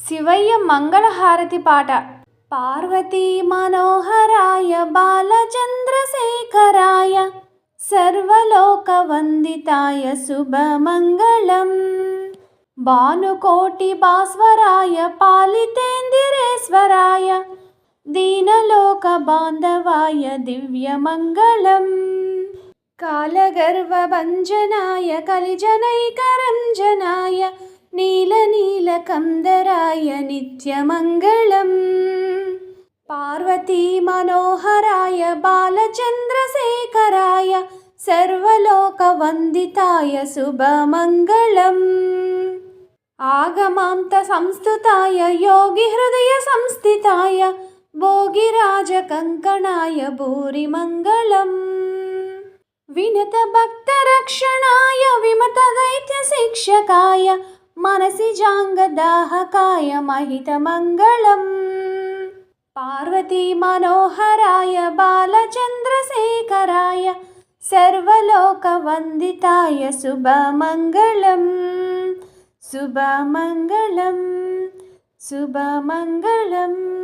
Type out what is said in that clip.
శివయ్య మంగళహారతి పాట. పార్వతీ మనోహరాయ బాలచంద్రశేఖరాయ సర్వలోకవందితాయ శుభమంగళం. భానుకోటి భాస్వరాయ పాలితేందిరేశ్వరాయ దీనలోక బాంధవాయ దివ్యమంగళం. కాలగర్వభంజనాయ కలిజనైకరంజనాయ నీలనీలకందరాయ నిత్యమంగళం. పార్వతీ మనోహరాయ బాలచంద్రశేఖరాయ సర్వలోకవందితాయ శుభమంగళం. ఆగమాంత సంస్థుతాయ యోగి హృదయ సంస్థితాయ భోగిరాజకంకణాయ భూరిమంగళం. వినత భక్త రక్షణాయ విమత దైత్య శిక్షకాయ మనసిజాంగదాహకాయ మహితమంగళం. పార్వతీ మనోహరాయ బాలచంద్రశేఖరాయ సర్వలోకవందితాయ శుభమంగళం. శుభమంగళం శుభమంగళం.